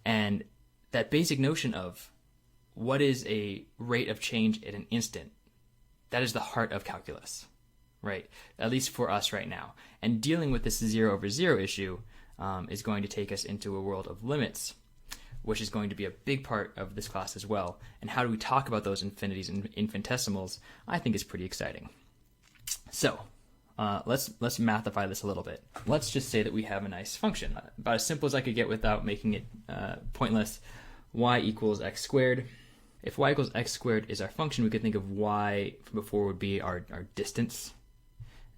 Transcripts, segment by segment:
And that basic notion of what is a rate of change at an instant, that is the heart of calculus, right? At least for us right now. And dealing with this 0 over 0 issue is going to take us into a world of limits, which is going to be a big part of this class as well. And how do we talk about those infinities and infinitesimals, I think is pretty exciting. So let's mathify this a little bit. Let's just say that we have a nice function, about as simple as I could get without making it pointless. Y equals x squared. If y equals x squared is our function, we could think of y from before would be our distance,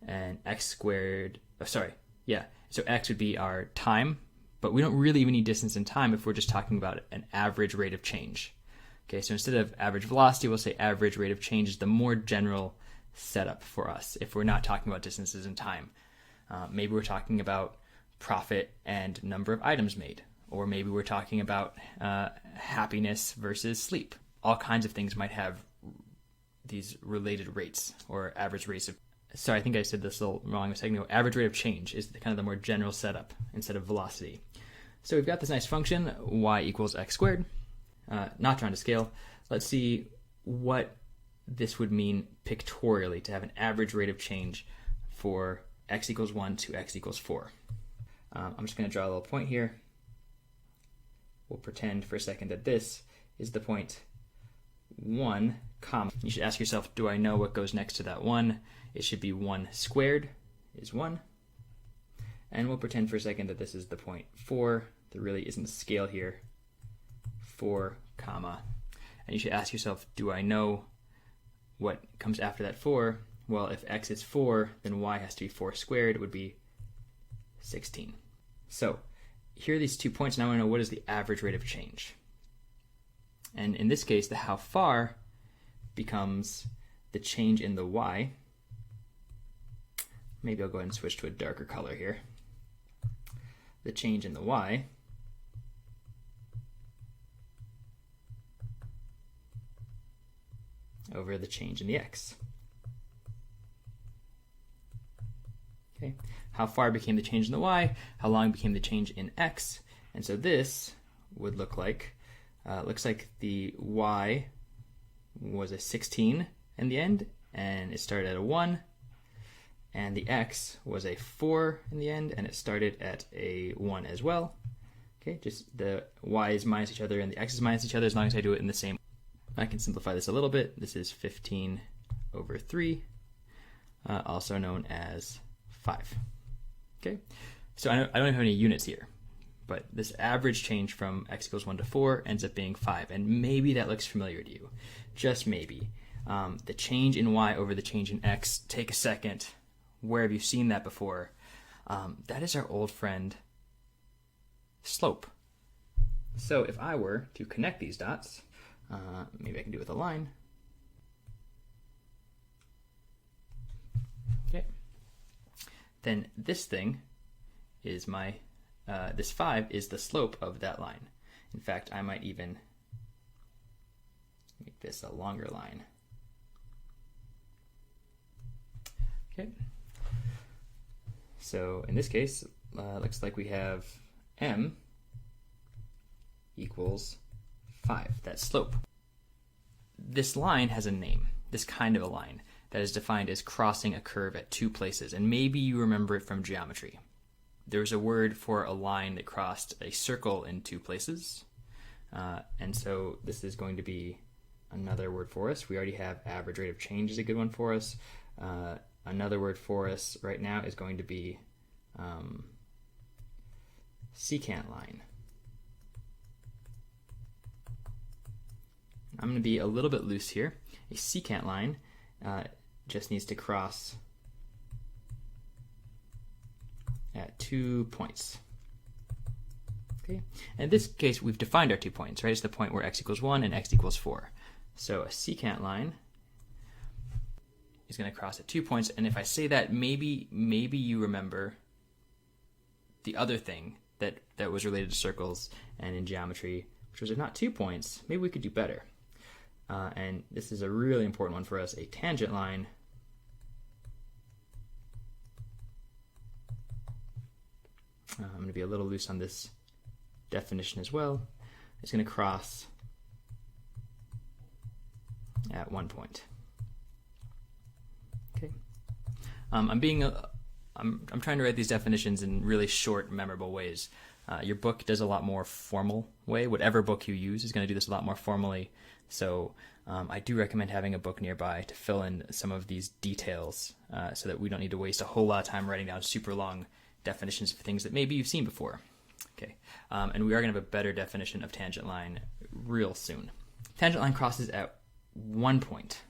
and x squared, so x would be our time, but we don't really even need distance and time if we're just talking about an average rate of change. Okay, so instead of average velocity, we'll say average rate of change is the more general setup for us if we're not talking about distances and time. Maybe we're talking about profit and number of items made, or maybe we're talking about happiness versus sleep. All kinds of things might have these related rates or average rates of. Sorry, I think I said this a little wrong a second ago. Average rate of change is kind of the more general setup instead of velocity. So we've got this nice function, y equals x squared. Not trying to scale. Let's see what this would mean pictorially to have an average rate of change for x equals 1 to x equals 4. I'm just going to draw a little point here. We'll pretend for a second that this is the point 1, comma. You should ask yourself, do I know what goes next to that 1? It should be 1 squared is 1. And we'll pretend for a second that this is the point 4. There really isn't a scale here. 4, comma. And you should ask yourself, do I know what comes after that 4? Well, if x is 4, then y has to be 4 squared. It would be 16. So here are these 2 points, and I want to know what is the average rate of change. And in this case, the how far becomes the change in the y. Maybe I'll go ahead and switch to a darker color here. The change in the y over the change in the x. Okay, how far became the change in the y, how long became the change in x, and so this would look like, looks like the y was a 16 in the end, and it started at a 1, and the x was a 4 in the end, and it started at a 1 as well. Okay, just the y's minus each other and the x's minus each other as long as I do it in the same. I can simplify this a little bit. This is 15 over 3, also known as 5. Okay, so I don't have any units here, but this average change from x equals 1 to 4 ends up being 5, and maybe that looks familiar to you. Just maybe. The change in y over the change in x, take a second. Where have you seen that before? That is our old friend slope. So if I were to connect these dots, maybe I can do it with a line. Okay. Then this thing is my, this 5 is the slope of that line. In fact, I might even make this a longer line. Okay. So in this case, looks like we have m equals 5, that slope. This line has a name, this kind of a line, that is defined as crossing a curve at 2 places, and maybe you remember it from geometry. There's a word for a line that crossed a circle in 2 places, and so this is going to be another word for us. We already have average rate of change is a good one for us. Another word for us right now is going to be secant line. I'm going to be a little bit loose here. A secant line just needs to cross at 2 points. Okay. In this case, we've defined our 2 points, right? It's the point where x equals 1 and x equals 4. So a secant line is going to cross at 2 points, and if I say that, maybe you remember the other thing that was related to circles and in geometry, which was if not 2 points, maybe we could do better. And this is a really important one for us, a tangent line I'm going to be a little loose on this definition as well. is going to cross at one point. Okay. I'm trying to write these definitions in really short, memorable ways. Your book does a lot more formal way. Whatever book you use is going to do this a lot more formally. So I do recommend having a book nearby to fill in some of these details so that we don't need to waste a whole lot of time writing down super long definitions for things that maybe you've seen before. Okay, and we are going to have a better definition of tangent line real soon. Tangent line crosses at one point.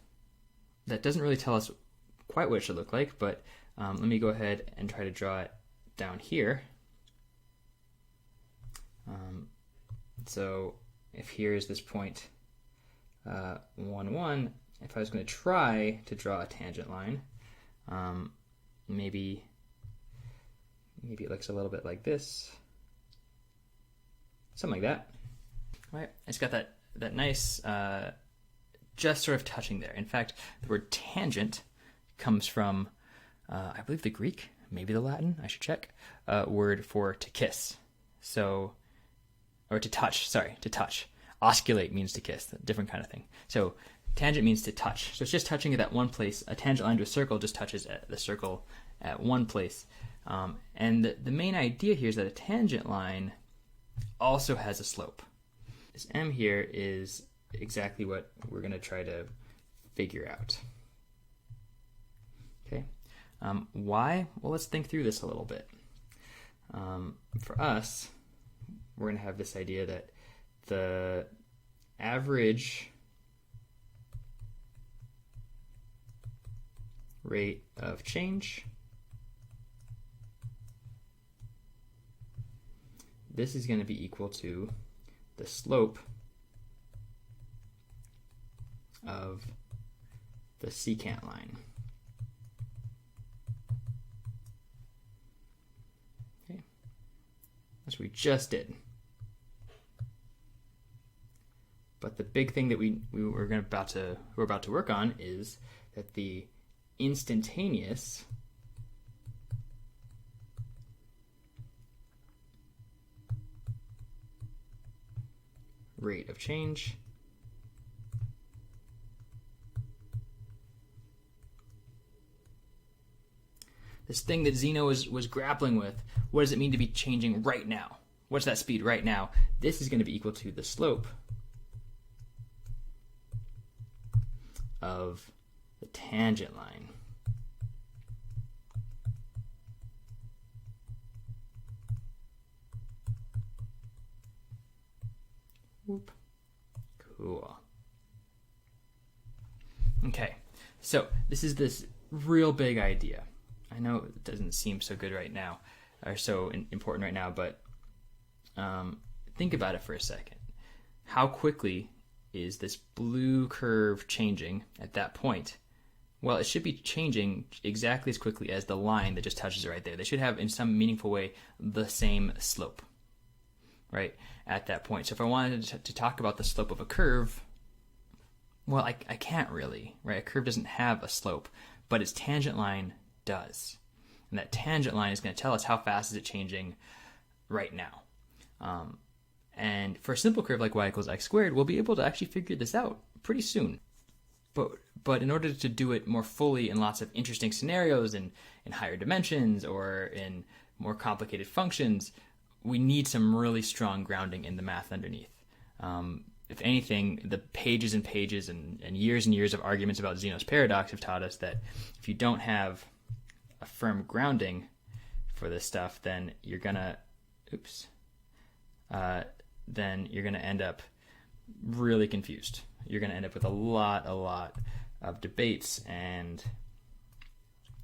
That doesn't really tell us quite what it should look like, but let me go ahead and try to draw it down here. So if here is this point 1, 1, if I was going to try to draw a tangent line, maybe it looks a little bit like this. Something like that. All right, it's got that nice, just sort of touching there. In fact, the word tangent comes from, I believe, the Greek, maybe the Latin, I should check, word for to kiss. So, or to touch, to touch. Osculate means to kiss, a different kind of thing. So tangent means to touch. So it's just touching at that one place. A tangent line to a circle just touches at the circle at one place. And the main idea here is that a tangent line also has a slope. This M here is exactly what we're going to try to figure out. Okay. Why? Well, let's think through this a little bit. For us, we're going to have this idea that the average rate of change, this is going to be equal to the slope of the secant line. Okay, that's what we just did. But the big thing that we're about to work on is that the instantaneous rate of change this thing that Zeno was grappling with, what does it mean to be changing right now? What's that speed right now? This is going to be equal to the slope of the tangent line. Whoop. Cool. Okay, so this is this real big idea. I know it doesn't seem so good right now, or so important right now, but think about it for a second. How quickly is this blue curve changing at that point? Well, it should be changing exactly as quickly as the line that just touches it right there. They should have, in some meaningful way, the same slope, right, at that point. So if I wanted to talk about the slope of a curve, well, I can't really, right? A curve doesn't have a slope, but its tangent line does. And that tangent line is going to tell us how fast is it changing right now. And for a simple curve like y equals x squared, we'll be able to actually figure this out pretty soon. But in order to do it more fully in lots of interesting scenarios in higher dimensions or in more complicated functions, we need some really strong grounding in the math underneath. If anything, the pages and pages and years of arguments about Zeno's paradox have taught us that if you don't have a firm grounding for this stuff, then you're gonna, then you're gonna end up really confused. You're gonna end up with a lot of debates, and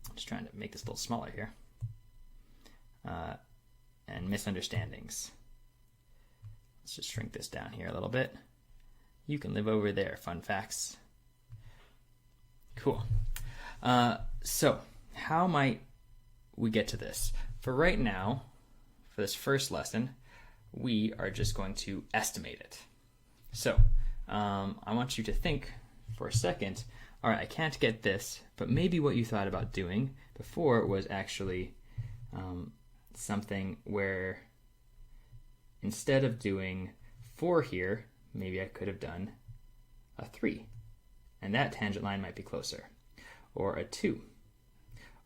I'm just trying to make this a little smaller here, and misunderstandings. Let's just shrink this down here a little bit. You can live over there, fun facts. Cool. So how might we get to this? For right now, for this first lesson, we are just going to estimate it. So I want you to think for a second, all right, I can't get this, but maybe what you thought about doing before was actually something where instead of doing 4 here, maybe I could have done a 3. And that tangent line might be closer. Or a 2.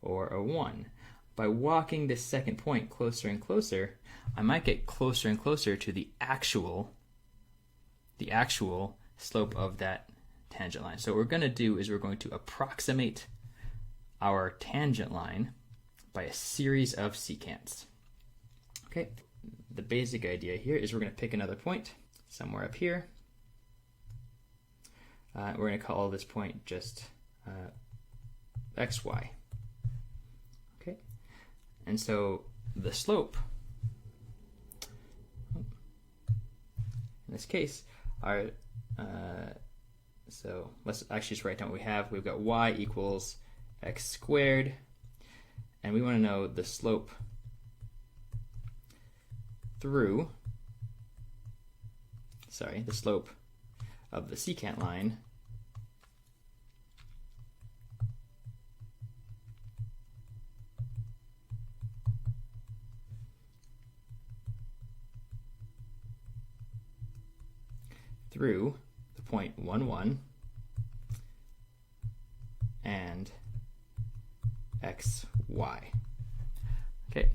Or a 1. By walking this second point closer and closer, I might get closer and closer to the actual slope of that tangent line. So what we're going to do is we're going to approximate our tangent line by a series of secants. Okay, the basic idea here is we're going to pick another point somewhere up here. We're going to call this point just xy. Okay, and so the slope, in this case, are so let's actually just write down what we have. We've got y equals x squared, and we want to know the slope through, the slope of the secant line through the point 1, 1 and xy. Okay.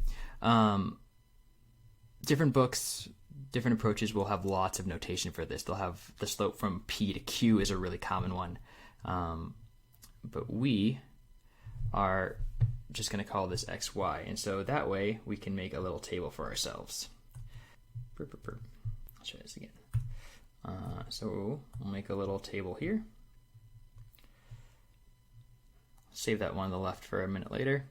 Different books, different approaches will have lots of notation for this. They'll have the slope from P to Q is a really common one. But we are just going to call this xy. And so that way we can make a little table for ourselves. I'll try this again. So we'll make a little table here. Save that one on the left for a minute later.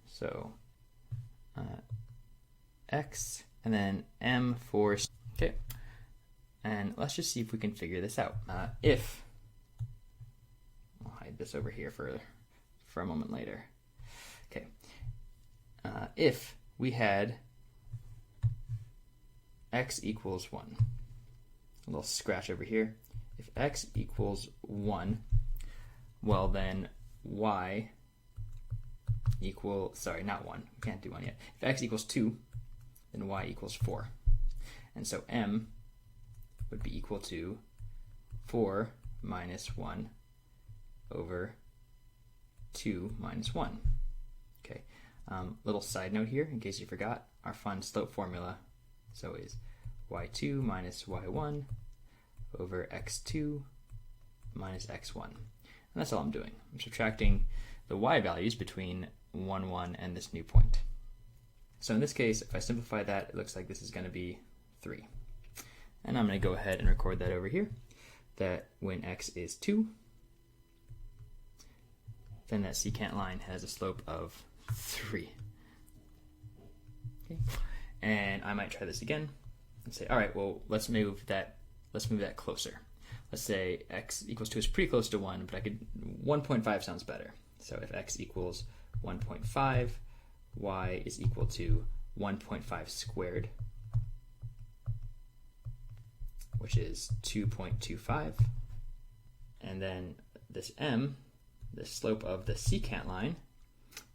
So x and then m for, okay, and let's just see if we can figure this out. If, I'll hide this over here for a moment later. Okay, if we had x equals 1, a little scratch over here. If x equals 1, well then y equal, sorry, not 1, we can't do 1 yet. If x equals 2, then y equals 4. And so m would be equal to 4 minus 1 over 2 minus 1. Okay, little side note here, in case you forgot, our fun slope formula so is y2 minus y1 over x2 minus x1. And that's all I'm doing. I'm subtracting the y values between 1, 1 and this new point. So in this case, if I simplify that, it looks like this is going to be 3. And I'm going to go ahead and record that over here, that when x is 2, then that secant line has a slope of 3. Okay. And I might try this again and say, all right, well, let's move that closer. Let's say x equals 2 is pretty close to 1, but 1.5 sounds better. So if x equals 1.5, y is equal to 1.5 squared, which is 2.25. And then this m, the slope of the secant line,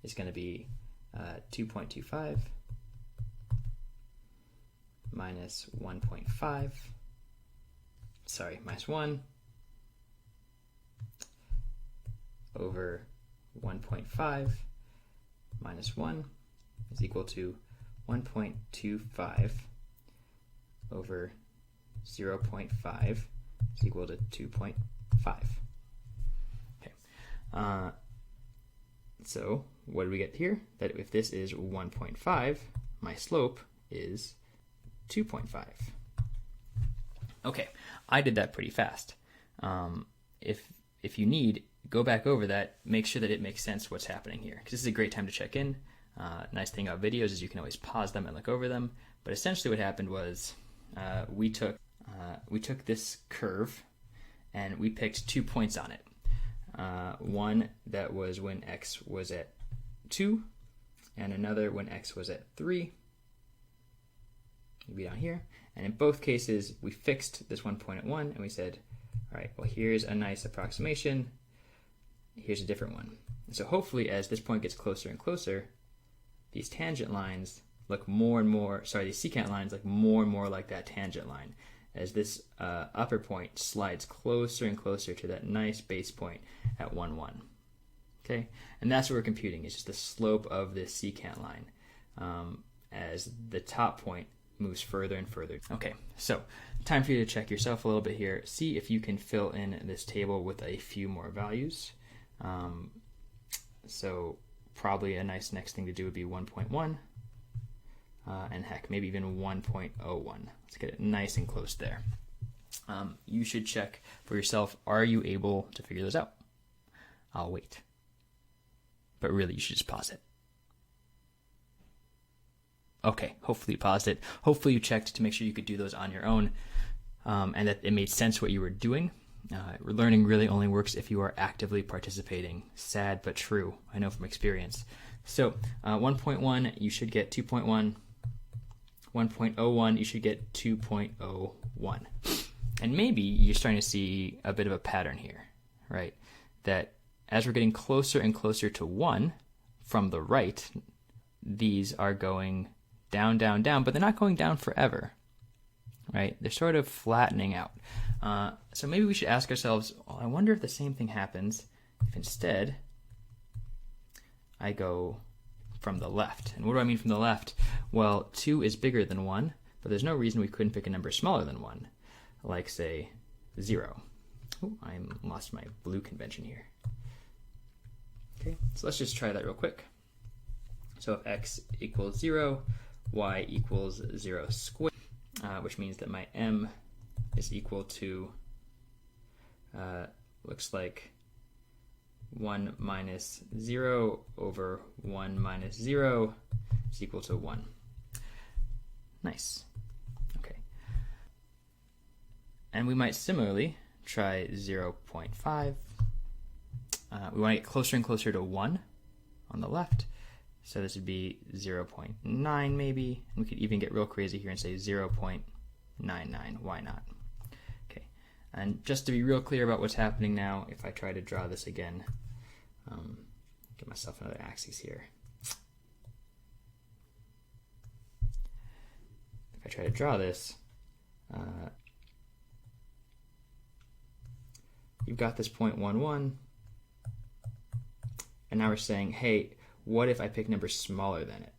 is going to be 2.25 minus 1.5, minus 1 over 1.5 minus 1 is equal to 1.25 over 0.5 is equal to 2.5. Okay. So what do we get here? That if this is 1.5, my slope is 2.5. Okay, I did that pretty fast. If you need, go back over that, make sure that it makes sense what's happening here, because this is a great time to check in. Nice thing about videos is you can always pause them and look over them. But essentially what happened was we took this curve and we picked 2 points on it. One that was when x was at 2, and another when x was at 3. Maybe down here. And in both cases, we fixed this one point at 1, and we said, all right, well, here's a nice approximation. Here's a different one. And so hopefully, as this point gets closer and closer, these tangent lines look more and more, sorry, these secant lines look more and more like that tangent line as this upper point slides closer and closer to that nice base point at 1, 1. Okay, and that's what we're computing, is just the slope of this secant line as the top point moves further and further. Okay, so time for you to check yourself a little bit here. See if you can fill in this table with a few more values. So probably a nice next thing to do would be 1.1. And heck, maybe even 1.01. Let's get it nice and close there. You should check for yourself, are you able to figure this out? I'll wait. But really, you should just pause it. Okay, hopefully you paused it. Hopefully you checked to make sure you could do those on your own, and that it made sense what you were doing. Learning really only works if you are actively participating. Sad but true, I know from experience. So 1.1, you should get 2.1. 1.01, you should get 2.01. And maybe you're starting to see a bit of a pattern here, right? That as we're getting closer and closer to 1 from the right, these are going down, down, down, but they're not going down forever, right? They're sort of flattening out. So maybe we should ask ourselves, oh, I wonder if the same thing happens if instead I go from the left. And what do I mean from the left? Well, 2 is bigger than 1, but there's no reason we couldn't pick a number smaller than 1, like, say, 0. Ooh, I lost my blue convention here. Okay, so let's just try that real quick. So if x equals 0, y equals 0 squared, which means that my m is equal to, looks like 1 minus 0 over 1 minus 0 is equal to 1. Nice. Okay. And we might similarly try 0.5. We want to get closer and closer to 1 on the left. So this would be 0.9 maybe. And we could even get real crazy here and say 0.99. Why not? Okay. And just to be real clear about what's happening now, if I try to draw this again, get myself another axis here. If I try to draw this, you've got this 0.11, and now we're saying, hey, what if I pick numbers smaller than it?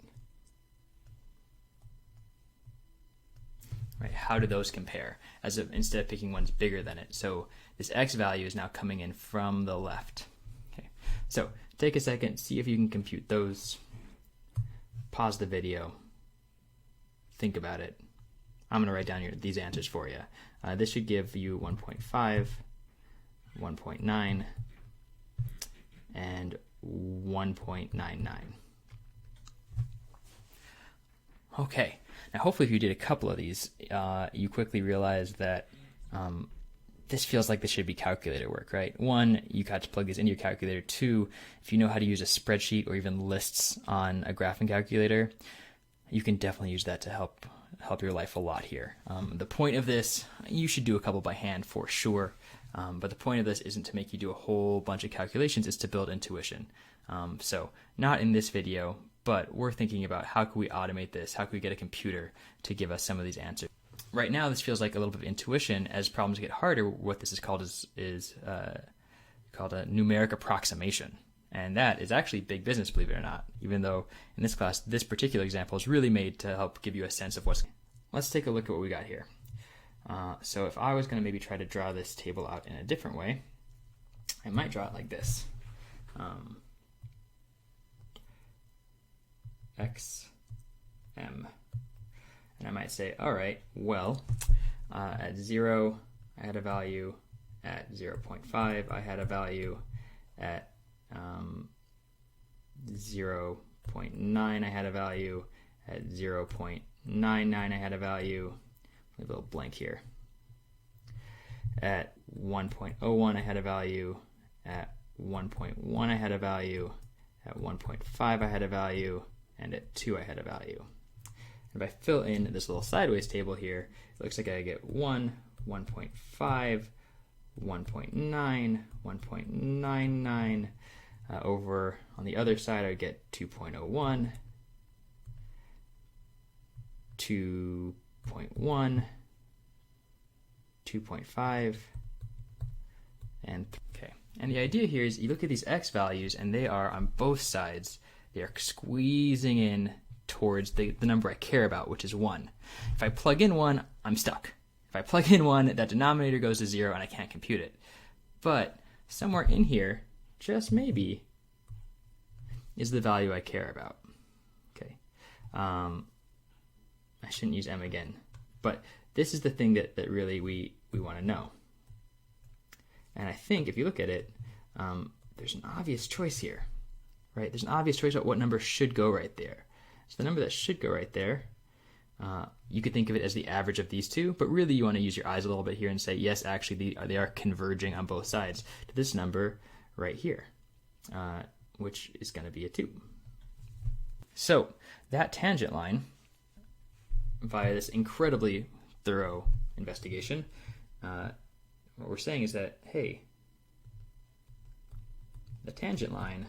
Right? How do those compare? Instead of picking ones bigger than it. So this x value is now coming in from the left. Okay. So take a second, see if you can compute those. Pause the video. Think about it. I'm going to write down these answers for you. This should give you 1.5, 1.9, and 1.99. Okay, now hopefully if you did a couple of these, you quickly realize that this feels like this should be calculator work, right? 1, you got to plug these into your calculator. 2, if you know how to use a spreadsheet or even lists on a graphing calculator, you can definitely use that to help your life a lot here. The point of this, you should do a couple by hand for sure, but the point of this isn't to make you do a whole bunch of calculations, it's to build intuition. So not in this video, but we're thinking about how can we automate this, how can we get a computer to give us some of these answers. Right now this feels like a little bit of intuition. As problems get harder, what this is called is called a numeric approximation. And that is actually big business, believe it or not, even though in this class, this particular example is really made to help give you a sense of what's... Let's take a look at what we got here. So if I was going to maybe try to draw this table out in a different way, I might draw it like this. X, M. And I might say, all right, well, at 0, I had a value. At 0.5, I had a value. At 0.9, I had a value. At 0.99, I had a value. A little blank here. At 1.01, I had a value. At 1.1, I had a value. At 1.5, I had a value. And at 2, I had a value. And if I fill in this little sideways table here, it looks like I get 1, 1.5, 1.9, 1.99. Over on the other side, I would get 2.01, 2.1, 2.5, and okay. And the idea here is you look at these x values and they are on both sides. They are squeezing in towards the number I care about, which is 1. If I plug in 1, I'm stuck. If I plug in 1, that denominator goes to 0 and I can't compute it. But somewhere in here, just maybe, is the value I care about. Okay. I shouldn't use m again. But this is the thing that really we want to know. And I think if you look at it, there's an obvious choice here, right? There's an obvious choice about what number should go right there. So the number that should go right there, you could think of it as the average of these two, but really you want to use your eyes a little bit here and say, yes, actually they are converging on both sides to this number right here, which is going to be a 2. So that tangent line, via this incredibly thorough investigation, what we're saying is that, hey, the tangent line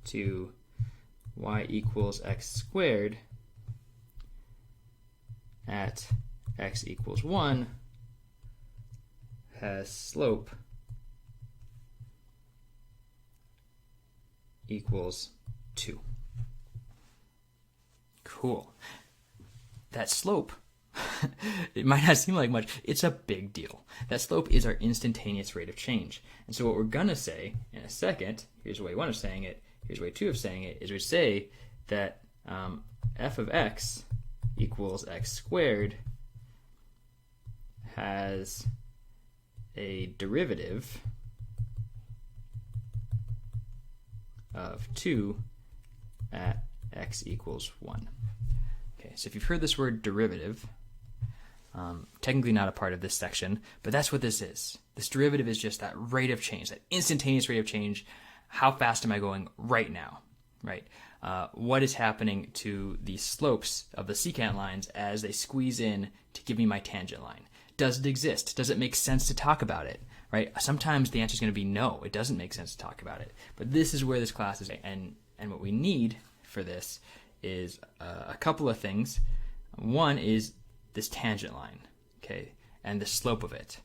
to y equals x squared at x equals 1 has slope equals 2. Cool. That slope, it might not seem like much, it's a big deal. That slope is our instantaneous rate of change. And so what we're going to say in a second, here's way one of saying it, here's way two of saying it, is we say that f of x equals x squared has a derivative of 2 at x equals 1. Okay, so if you've heard this word derivative, technically not a part of this section, but that's what this is. This derivative is just that rate of change, that instantaneous rate of change. How fast am I going right now, right? What is happening to the slopes of the secant lines as they squeeze in to give me my tangent line? Does it exist? Does it make sense to talk about it, right? Sometimes the answer is going to be no, it doesn't make sense to talk about it. But this is where this class is, and what we need for this is a couple of things. One is this tangent line, okay, and the slope of it.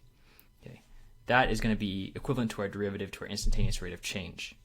Okay, that is going to be equivalent to our derivative to our instantaneous rate of change.